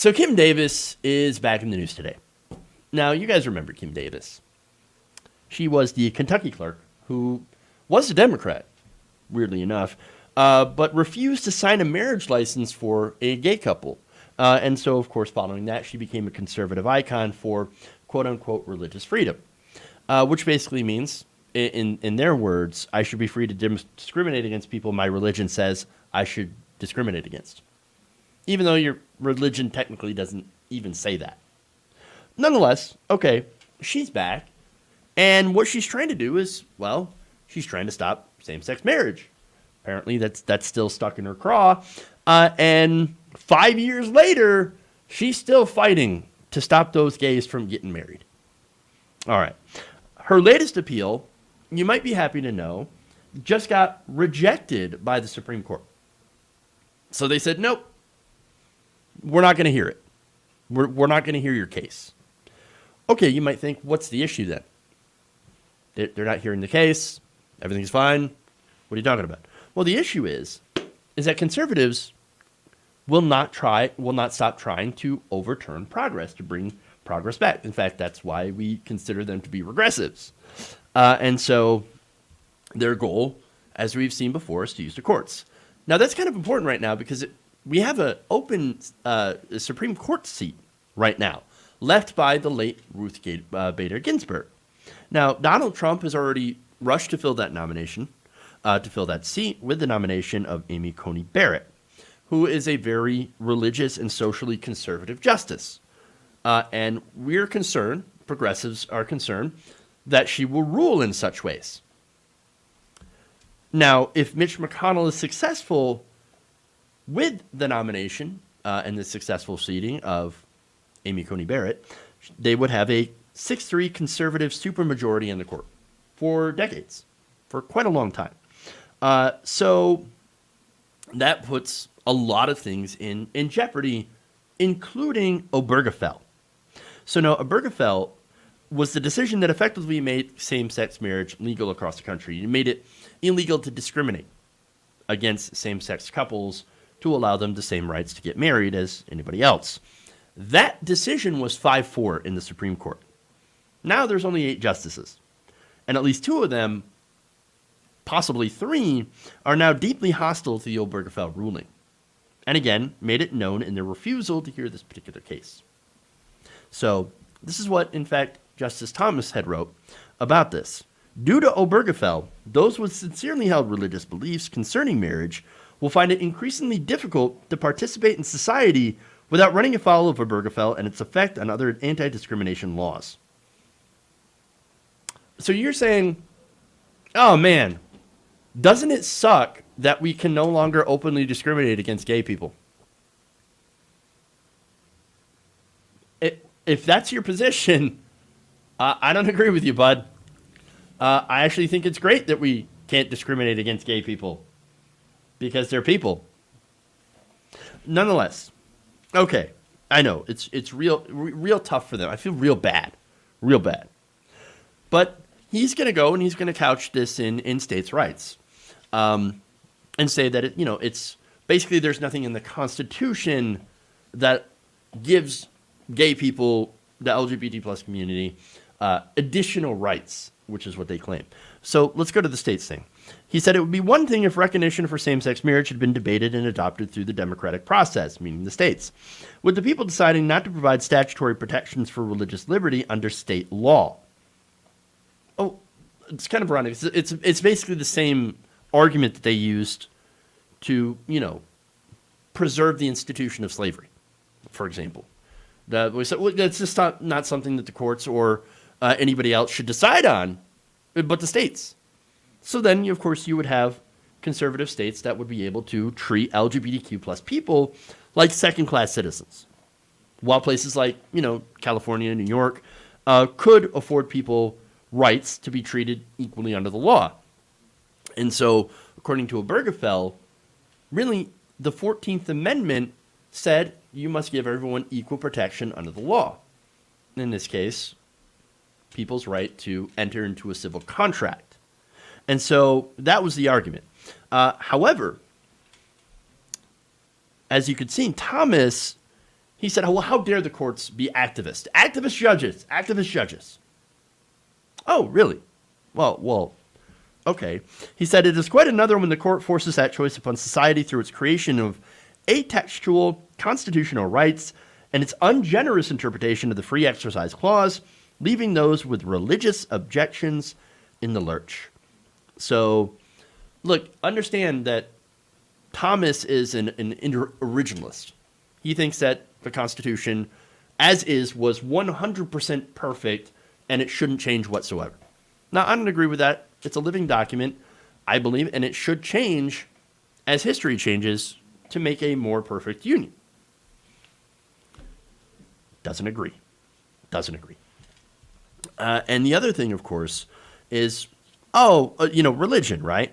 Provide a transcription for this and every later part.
So Kim Davis is back in the news today. Now, you guys remember Kim Davis. She was the Kentucky clerk who was a Democrat, weirdly enough, but refused to sign a marriage license for a gay couple. And so, of course, following that, she became a conservative icon for quote-unquote religious freedom, which basically means, in their words, I should be free to discriminate against people my religion says I should discriminate against, even though your religion technically doesn't even say that. Nonetheless, okay, she's back, and what she's trying to do is, well, she's trying to stop same-sex marriage. Apparently, that's still stuck in her craw, and 5 years later, she's still fighting to stop those gays from getting married. All right. Her latest appeal, you might be happy to know, just got rejected by the Supreme Court. So they said, nope, we're not going to hear it. We're not going to hear your case. Okay, you might think, what's the issue then? They're not hearing the case. Everything's fine. What are you talking about? Well, the issue is that conservatives will not stop trying to overturn progress, to bring progress back. In fact, that's why we consider them to be regressives. And so their goal, as we've seen before, is to use the courts. Now, that's kind of important right now because we have an open Supreme Court seat right now, left by the late Ruth Bader Ginsburg. Now, Donald Trump has already rushed to fill that nomination, to fill that seat with the nomination of Amy Coney Barrett, who is a very religious and socially conservative justice. And we're concerned, progressives are concerned, that she will rule in such ways. Now, if Mitch McConnell is successful with the nomination and the successful seating of Amy Coney Barrett, they would have a 6-3 conservative supermajority in the court for decades, for quite a long time. So that puts a lot of things in jeopardy, including Obergefell. So now Obergefell was the decision that effectively made same-sex marriage legal across the country. It made it illegal to discriminate against same-sex couples to allow them the same rights to get married as anybody else. That decision was 5-4 in the Supreme Court. Now there's only 8 justices, and at least 2 of them, possibly 3, are now deeply hostile to the Obergefell ruling, and again, made it known in their refusal to hear this particular case. So this is what, in fact, Justice Thomas had wrote about this. Due to Obergefell, those with sincerely held religious beliefs concerning marriage will find it increasingly difficult to participate in society without running afoul of Obergefell and its effect on other anti-discrimination laws. So you're saying, oh man, doesn't it suck that we can no longer openly discriminate against gay people? If that's your position, I don't agree with you, bud. I actually think it's great that we can't discriminate against gay people because they're people. Nonetheless, okay, I know it's real tough for them. I feel real bad. But he's going to go and he's going to couch this in states' rights, and say that it's basically there's nothing in the Constitution that gives gay people, the LGBT plus community, additional rights, which is what they claim. So let's go to the states thing. He said it would be one thing if recognition for same-sex marriage had been debated and adopted through the democratic process, meaning the states, with the people deciding not to provide statutory protections for religious liberty under state law. Oh, it's kind of ironic. It's basically the same argument that they used to, preserve the institution of slavery, for example. We said, well, that's just not something that the courts or anybody else should decide on, but the states. So then, of course, you would have conservative states that would be able to treat LGBTQ plus people like second-class citizens, while places like, California, New York, could afford people rights to be treated equally under the law. And so, according to Obergefell, really, the 14th Amendment said you must give everyone equal protection under the law. In this case, people's right to enter into a civil contract. And so that was the argument. However, as you could see, Thomas, He said, well, how dare the courts be activist? Activist judges, activist judges. Oh, really? Well, okay. He said, it is quite another when the court forces that choice upon society through its creation of atextual constitutional rights and its ungenerous interpretation of the free exercise clause, leaving those with religious objections in the lurch. So, look, understand that Thomas is an originalist. He thinks that the Constitution, as is, was 100% perfect and it shouldn't change whatsoever. Now, I don't agree with that. It's a living document, I believe, and it should change as history changes to make a more perfect union. Doesn't agree. And the other thing, of course, is, religion, right?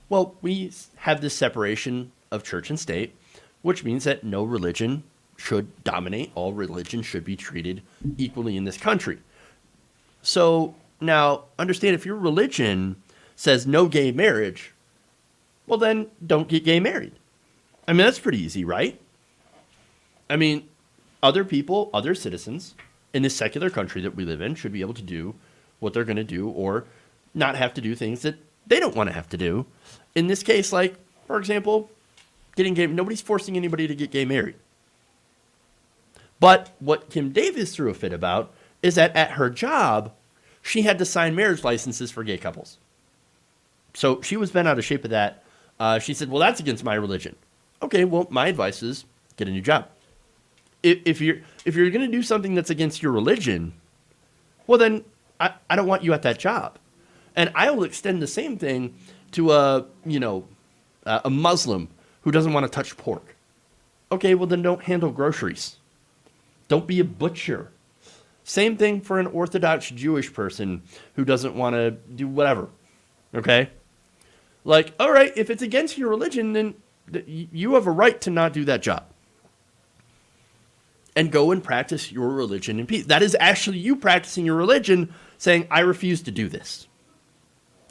Well, we have this separation of church and state, which means that no religion should dominate. All religion should be treated equally in this country. So now, understand, if your religion says no gay marriage, well, then don't get gay married. I mean, that's pretty easy, right? I mean, other people, other citizens in this secular country that we live in should be able to do what they're going to do or not have to do things that they don't want to have to do. In this case, like, for example, getting gay, nobody's forcing anybody to get gay married. But what Kim Davis threw a fit about is that at her job, she had to sign marriage licenses for gay couples. So she was bent out of shape of that. She said, well, that's against my religion. Okay, well, my advice is get a new job. If you're going to do something that's against your religion, well, then I don't want you at that job. And I will extend the same thing to a Muslim who doesn't want to touch pork. Okay, well, then don't handle groceries. Don't be a butcher. Same thing for an Orthodox Jewish person who doesn't want to do whatever. Okay? Like, all right, if it's against your religion, then you have a right to not do that job. And go and practice your religion in peace. That is actually you practicing your religion, saying, I refuse to do this.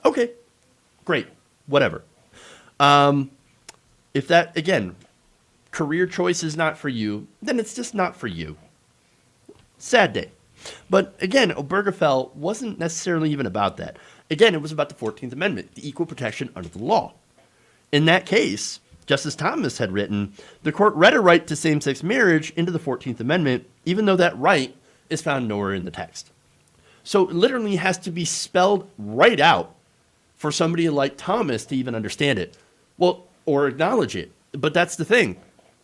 Okay, great, whatever. If that, again, career choice is not for you, then it's just not for you. Sad day. But again, Obergefell wasn't necessarily even about that. Again, it was about the 14th Amendment, the equal protection under the law. In that case, Justice Thomas had written, the court read a right to same-sex marriage into the 14th Amendment, even though that right is found nowhere in the text. So it literally has to be spelled right out for somebody like Thomas to even understand it. Well, or acknowledge it. But that's the thing.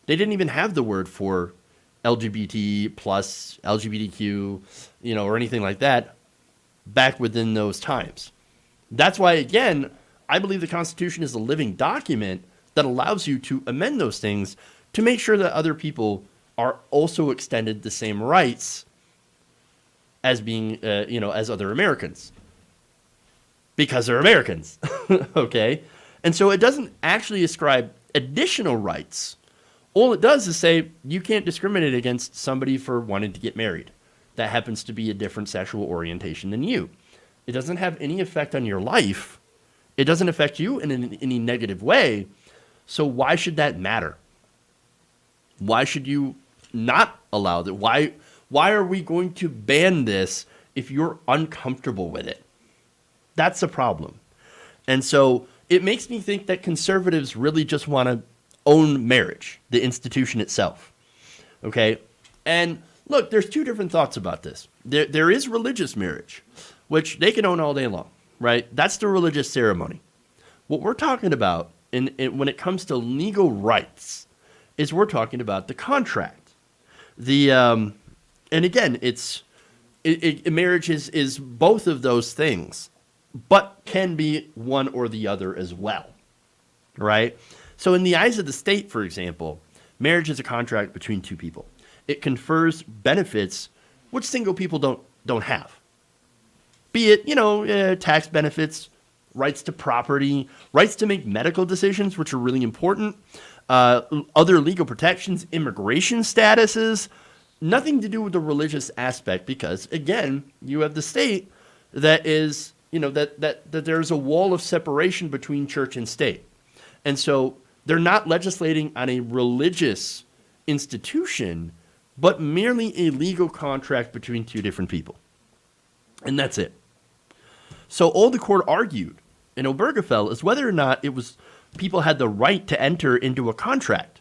They didn't even have the word for LGBT plus, LGBTQ, or anything like that back within those times. That's why, again, I believe the Constitution is a living document that allows you to amend those things to make sure that other people are also extended the same rights as being, as other Americans. Because they're Americans, okay? And so it doesn't actually ascribe additional rights. All it does is say you can't discriminate against somebody for wanting to get married. That happens to be a different sexual orientation than you. It doesn't have any effect on your life. It doesn't affect you in any negative way. So why should that matter? Why should you not allow that? Why are we going to ban this if you're uncomfortable with it? That's the problem. And so it makes me think that conservatives really just want to own marriage, the institution itself. Okay? And look, there's two different thoughts about this. There is religious marriage, which they can own all day long, right? That's the religious ceremony. What we're talking about when it comes to legal rights is we're talking about the contract. And again, marriage is both of those things, but can be one or the other as well, right? So in the eyes of the state, for example, marriage is a contract between two people. It confers benefits which single people don't have. Be it, tax benefits, rights to property, rights to make medical decisions, which are really important, other legal protections, immigration statuses, nothing to do with the religious aspect because, again, you have the state that is, that there's a wall of separation between church and state. And so they're not legislating on a religious institution. but merely a legal contract between two different people. And that's it. So all the court argued in Obergefell is whether or not it was people had the right to enter into a contract,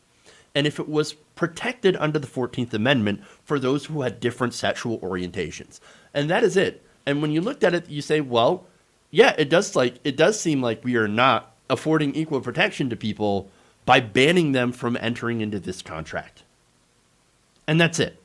and if it was protected under the 14th Amendment for those who had different sexual orientations. And that is it. And when you looked at it, you say, well, yeah, it does seem like we are not affording equal protection to people by banning them from entering into this contract. And that's it.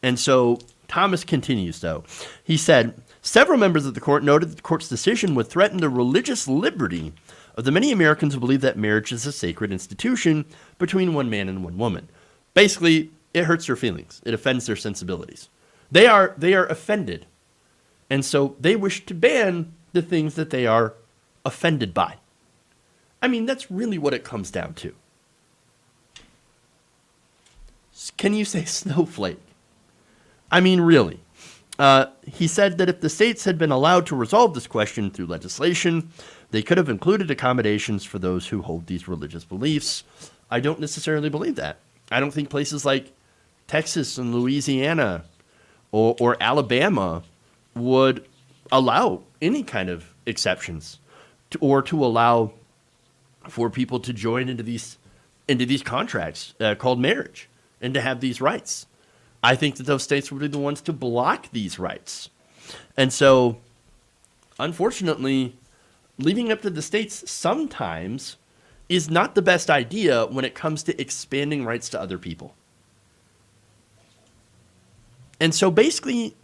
And so Thomas continues, though. He said, several members of the court noted that the court's decision would threaten the religious liberty of the many Americans who believe that marriage is a sacred institution between one man and one woman. Basically, it hurts their feelings. It offends their sensibilities. They are offended. And so they wish to ban the things that they are offended by. I mean, that's really what it comes down to. Can you say snowflake? I mean, really. He said that if the states had been allowed to resolve this question through legislation, they could have included accommodations for those who hold these religious beliefs. I don't necessarily believe that. I don't think places like Texas and Louisiana or Alabama would allow any kind of exceptions to allow for people to join into these contracts called marriage and to have these rights. I think that those states would be the ones to block these rights. And so, unfortunately, leaving up to the states sometimes is not the best idea when it comes to expanding rights to other people. And so basically,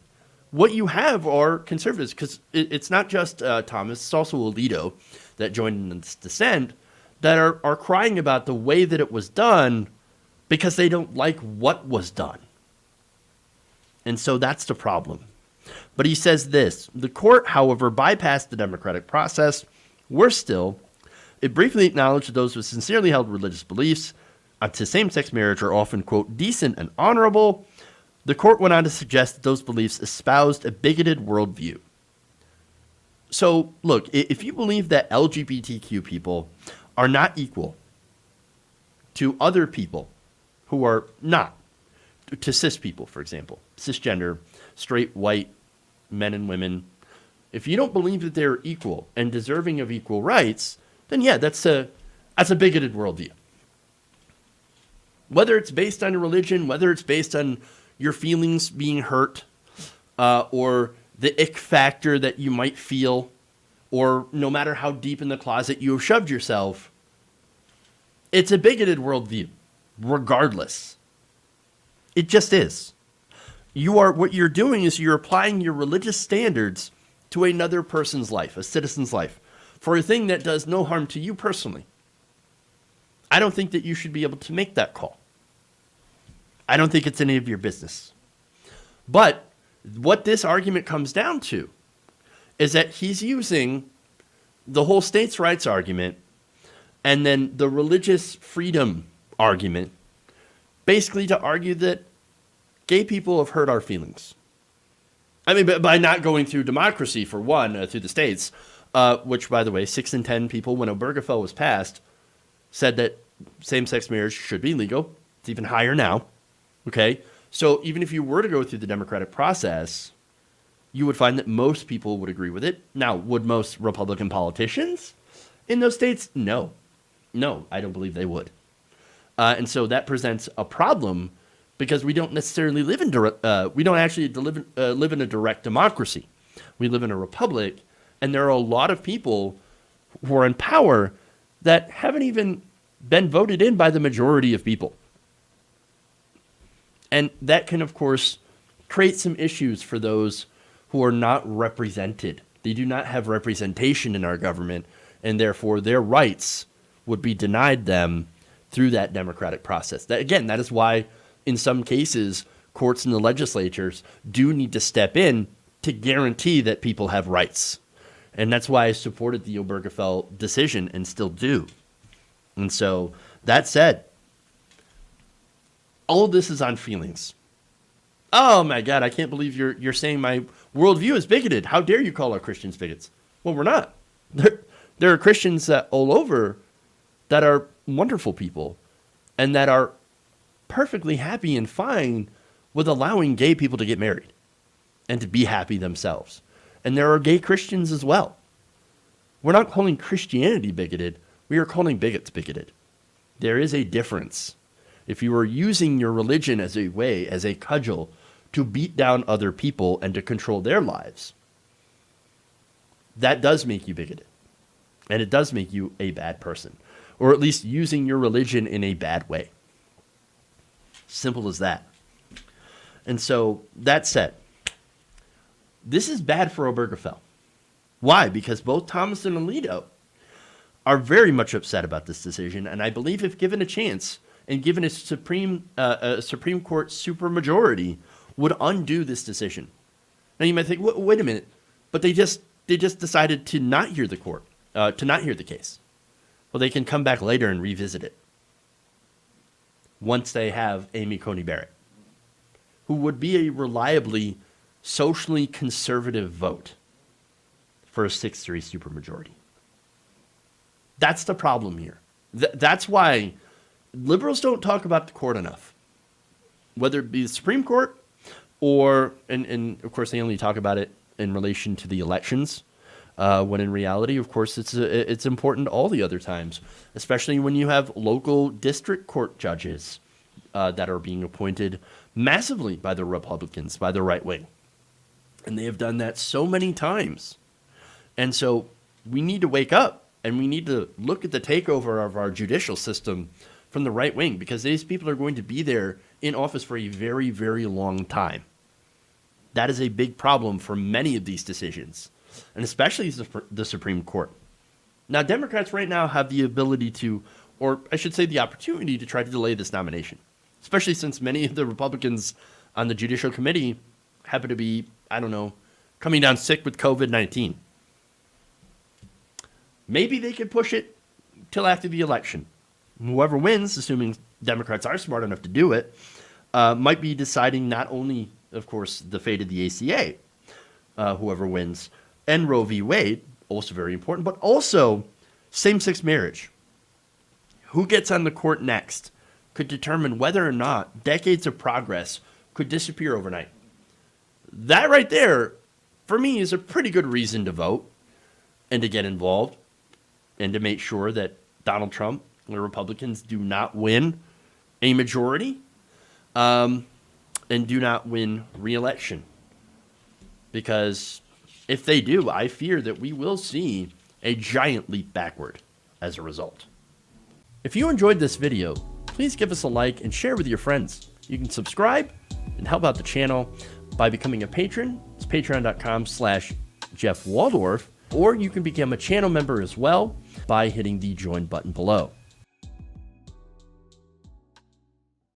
what you have are conservatives, because it's not just Thomas, it's also Alito that joined in this dissent, that are crying about the way that it was done because they don't like what was done. And so that's the problem. But he says this, the court, however, bypassed the democratic process. Worse still, it briefly acknowledged that those with sincerely held religious beliefs to same-sex marriage are often, quote, decent and honorable. The court went on to suggest that those beliefs espoused a bigoted worldview. So, look, if you believe that LGBTQ people are not equal to other people who are not, to cis people, for example, cisgender, straight, white men and women, if you don't believe that they're equal and deserving of equal rights, then yeah, that's a bigoted worldview. Whether it's based on religion, whether it's based on your feelings being hurt, or the ick factor that you might feel, or no matter how deep in the closet you have shoved yourself, it's a bigoted worldview, regardless. It just is. What you're doing is you're applying your religious standards to another person's life, a citizen's life, for a thing that does no harm to you personally. I don't think that you should be able to make that call. I don't think it's any of your business. But what this argument comes down to is that he's using the whole states' rights argument and then the religious freedom argument basically to argue that gay people have hurt our feelings. I mean, by not going through democracy, for one, through the states, which, by the way, 6 in 10 people, when Obergefell was passed, said that same-sex marriage should be legal. It's even higher now. Okay? So even if you were to go through the democratic process, you would find that most people would agree with it. Now, would most Republican politicians in those states? No. No, I don't believe they would. And so that presents a problem because we don't necessarily live in we don't actually live in a direct democracy. We live in a republic, and there are a lot of people who are in power that haven't even been voted in by the majority of people. And that can, of course, create some issues for those who are not represented. They do not have representation in our government, and therefore their rights would be denied them through that democratic process. That is why in some cases courts and the legislatures do need to step in to guarantee that people have rights. And that's why I supported the Obergefell decision and still do. And so that said, all of this is on feelings. Oh my God, I can't believe you're saying my worldview is bigoted. How dare you call our Christians bigots? Well, we're not. There are Christians all over that are wonderful people and that are perfectly happy and fine with allowing gay people to get married and to be happy themselves. And there are gay Christians as well. We're not calling Christianity bigoted. We are calling bigots bigoted. There is a difference. If you are using your religion as a way, as a cudgel, to beat down other people and to control their lives, that does make you bigoted. And it does make you a bad person. Or at least using your religion in a bad way. Simple as that. And so, that said, this is bad for Obergefell. Why? Because both Thomas and Alito are very much upset about this decision, and I believe if given a chance and given a Supreme Court supermajority, would undo this decision. Now you might think, wait a minute, but they just decided to not hear the court, to not hear the case. Well, they can come back later and revisit it once they have Amy Coney Barrett, who would be a reliably socially conservative vote for a 6-3 supermajority. That's the problem here. That's why liberals don't talk about the court enough, whether it be the Supreme Court or, and of course they only talk about it in relation to the elections, when in reality, of course, it's important all the other times, especially when you have local district court judges that are being appointed massively by the Republicans, by the right wing. And they have done that so many times. And so we need to wake up and we need to look at the takeover of our judicial system from the right wing, because these people are going to be there in office for a very, very long time. That is a big problem for many of these decisions, and especially the Supreme Court. Now, Democrats right now have the ability to, or I should say the opportunity to try to delay this nomination, especially since many of the Republicans on the Judicial Committee happen to be, I don't know, coming down sick with COVID-19. Maybe they could push it till after the election. Whoever wins, assuming Democrats are smart enough to do it, might be deciding not only, of course, the fate of the ACA, whoever wins, and Roe v. Wade, also very important, but also same-sex marriage. Who gets on the court next could determine whether or not decades of progress could disappear overnight. That right there, for me, is a pretty good reason to vote and to get involved and to make sure that Donald Trump and the Republicans do not win a majority and do not win re-election. Because if they do, I fear that we will see a giant leap backward as a result. If you enjoyed this video, please give us a like and share with your friends. You can subscribe and help out the channel by becoming a patron. It's patreon.com/Jeff Waldorf, or you can become a channel member as well by hitting the join button below.